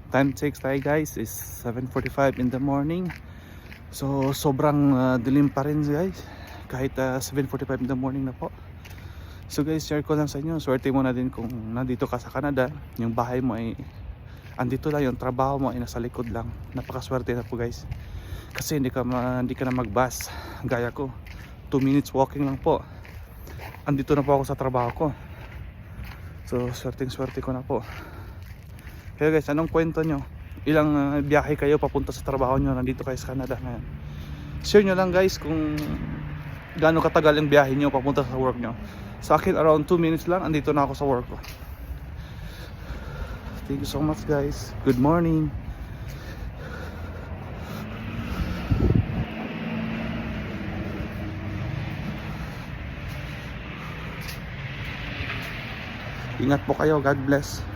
Time checks tayo guys is 7:45 in the morning. So sobrang dilim pa rin guys, kahit 7:45 in the morning na po. So guys, share ko lang sa inyo, swerte mo na din kung nandito ka sa Canada, yung bahay mo ay andito lang, yung trabaho mo ay nasa likod lang. Napakaswerte na po guys, kasi hindi ka na mag-bus gaya ko. 2 minutes walking lang po, andito na po ako sa trabaho ko. So swerte ko na po. Kaya guys, anong kwento nyo? Ilang biyahe kayo papunta sa trabaho nyo, nandito kayo sa Canada ngayon? Share nyo lang guys kung gaano katagal ang biyahe nyo papunta sa work nyo. Sa akin around 2 minutes lang, andito na ako sa work ko. Thank you so much guys. Good morning. Ingat po kayo. God bless.